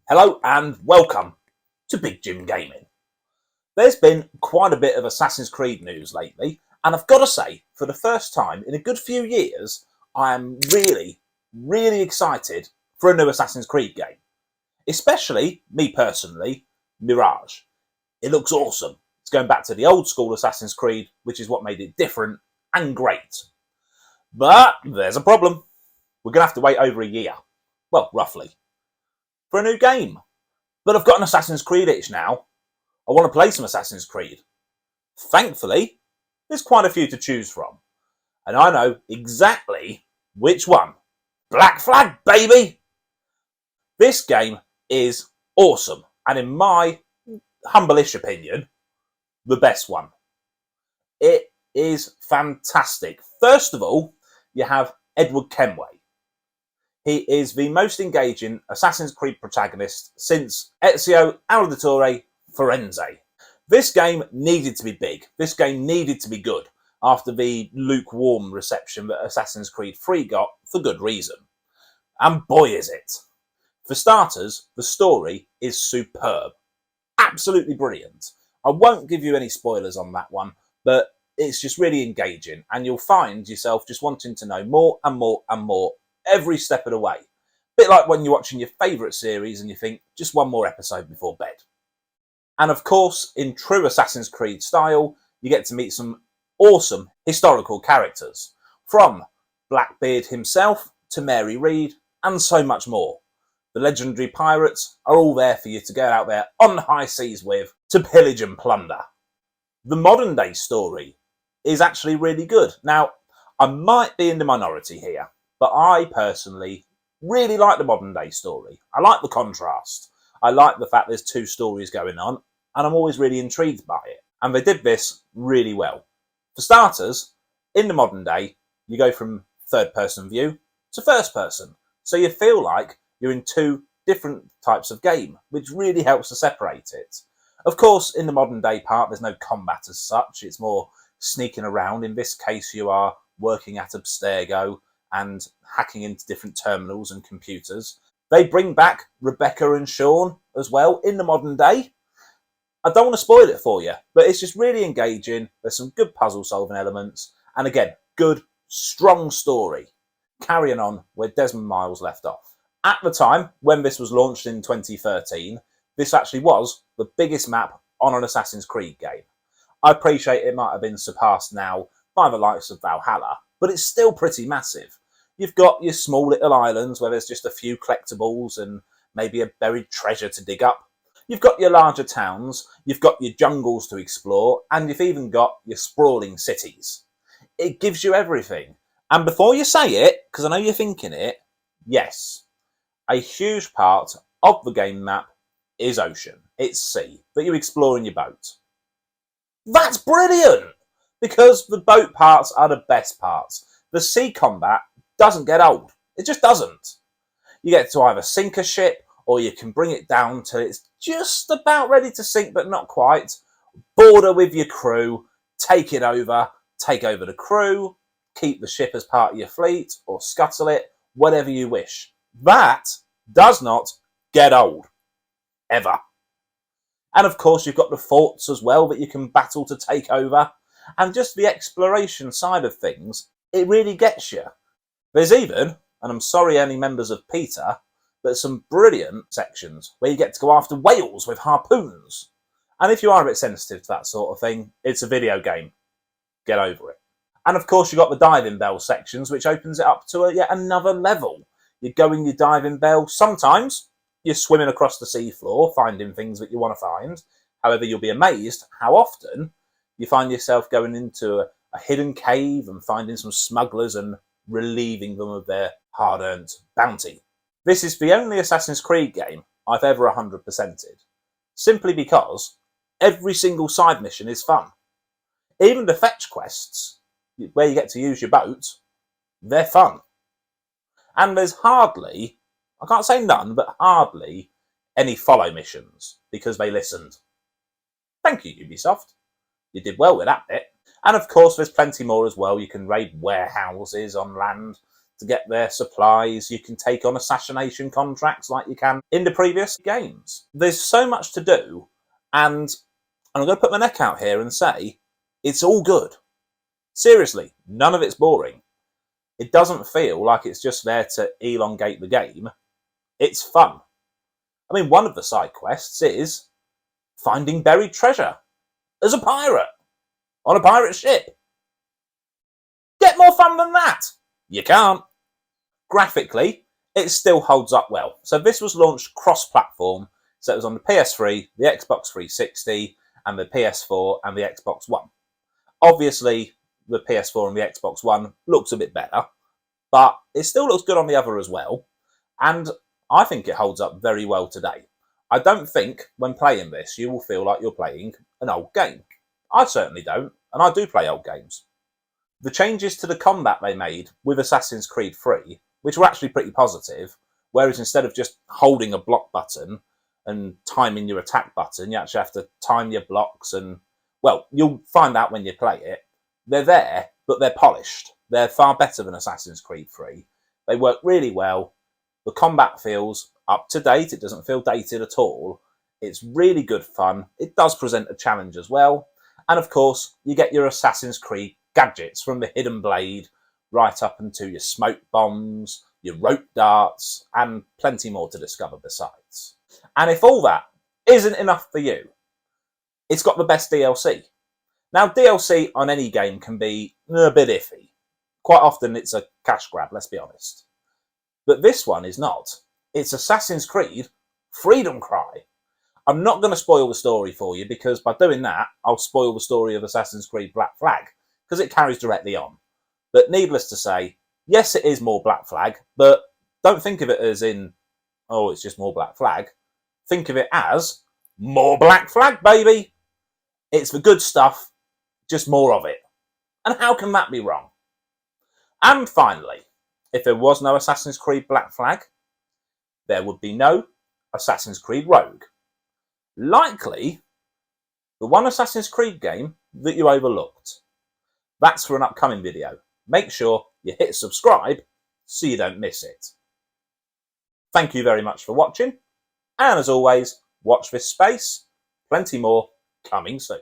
Hello and welcome to Big Jim Gaming. There's been quite a bit of Assassin's Creed news lately, and I've got to say, for the first time in a good few years, I am really excited for a new Assassin's Creed game. Especially, me personally, Mirage. It looks awesome. It's going back to the old school Assassin's Creed, which is what made it different and great. But there's a problem. We're going to have to wait over a year. Well, roughly. For a new game. But I've got an Assassin's Creed itch now. I want to play some Assassin's Creed. Thankfully, there's quite a few to choose from. And I know exactly which one. Black Flag, baby! This game is awesome. And in my humble-ish opinion, the best one. It is fantastic. First of all, you have Edward Kenway. He is the most engaging Assassin's Creed protagonist since Ezio Auditore Firenze. This game needed to be big. This game needed to be good after the lukewarm reception that Assassin's Creed 3 got for good reason. And boy is it. For starters, the story is superb. Absolutely brilliant. I won't give you any spoilers on that one, but it's just really engaging and you'll find yourself just wanting to know more and more and more every step of the way. Bit like when you're watching your favourite series and you think, just one more episode before bed. And of course, in true Assassin's Creed style, you get to meet some awesome historical characters. From Blackbeard himself to Mary Read and so much more. The legendary pirates are all there for you to go out there on the high seas with to pillage and plunder. The modern day story is actually really good. Now, I might be in the minority here, but I personally really like the modern day story. I like the contrast. I like the fact there's two stories going on, and I'm always really intrigued by it. And they did this really well. For starters, in the modern day, you go from third person view to first person. So you feel like you're in two different types of game, which really helps to separate it. Of course, in the modern day part, there's no combat as such. It's more sneaking around. In this case, you are working at Abstergo and hacking into different terminals and computers. They bring back Rebecca and Sean as well in the modern day. I don't want to spoil it for you, but it's just really engaging. There's some good puzzle solving elements. And again, good, strong story. Carrying on where Desmond Miles left off. At the time, when this was launched in 2013, this actually was the biggest map on an Assassin's Creed game. I appreciate it might have been surpassed now by the likes of Valhalla, but it's still pretty massive. You've got your small little islands where there's just a few collectibles and maybe a buried treasure to dig up. You've got your larger towns, you've got your jungles to explore, and you've even got your sprawling cities. It gives you everything. And before you say it, because I know you're thinking it, yes, a huge part of the game map is ocean. It's sea, that you explore in your boat. That's brilliant! Because the boat parts are the best parts. The sea combat doesn't get old. It just doesn't. You get to either sink a ship or you can bring it down till it's just about ready to sink but not quite. Border with your crew, take it over, take over the crew, keep the ship as part of your fleet or scuttle it, whatever you wish. That does not get old. Ever. And of course you've got the forts as well that you can battle to take over. And just the exploration side of things, it really gets you. There's even, and I'm sorry any members of PETA, but some brilliant sections where you get to go after whales with harpoons. And if you are a bit sensitive to that sort of thing, it's a video game. Get over it. And of course you've got the diving bell sections, which opens it up to yet another level. You go in your diving bell. Sometimes you're swimming across the seafloor, finding things that you want to find. However, you'll be amazed how often you find yourself going into a hidden cave and finding some smugglers and relieving them of their hard-earned bounty. This is the only Assassin's Creed game I've ever 100%ed, simply because every single side mission is fun. Even the fetch quests, where you get to use your boat, they're fun. And there's hardly, I can't say none, but hardly any follow missions, because they listened. Thank you, Ubisoft. You did well with that bit. And of course, there's plenty more as well. You can raid warehouses on land, to get their supplies. You can take on assassination contracts like you can in the previous games. There's so much to do, and I'm going to put my neck out here and say it's all good. Seriously, none of it's boring. It doesn't feel like it's just there to elongate the game. It's fun. I mean, one of the side quests is finding buried treasure as a pirate on a pirate ship. Get more fun than that? You can't. Graphically, it still holds up well. So this was launched cross-platform, so it was on the PS3, the Xbox 360, and the PS4 and the Xbox One. Obviously, the PS4 and the Xbox One looks a bit better, but it still looks good on the other as well. And I think it holds up very well today. I don't think when playing this you will feel like you're playing an old game. I certainly don't, and I do play old games. The changes to the combat they made with Assassin's Creed 3, which were actually pretty positive, whereas instead of just holding a block button and timing your attack button, you actually have to time your blocks and, well, you'll find out when you play it. They're there, but they're polished. They're far better than Assassin's Creed 3. They work really well. The combat feels up to date. It doesn't feel dated at all. It's really good fun. It does present a challenge as well. And of course, you get your Assassin's Creed gadgets, from the hidden blade right up into your smoke bombs, your rope darts, and plenty more to discover besides. And if all that isn't enough for you, it's got the best DLC. Now, DLC on any game can be a bit iffy. Quite often it's a cash grab, let's be honest. But this one is not. It's Assassin's Creed Freedom Cry. I'm not going to spoil the story for you, because by doing that, I'll spoil the story of Assassin's Creed Black Flag, because it carries directly on. But needless to say, yes, it is more Black Flag, but don't think of it as in, oh, it's just more Black Flag. Think of it as more Black Flag, baby! It's the good stuff, just more of it. And how can that be wrong? And finally, if there was no Assassin's Creed Black Flag, there would be no Assassin's Creed Rogue. Likely, the one Assassin's Creed game that you overlooked. That's for an upcoming video. Make sure you hit subscribe so you don't miss it. Thank you very much for watching, and as always, watch this space. Plenty more coming soon.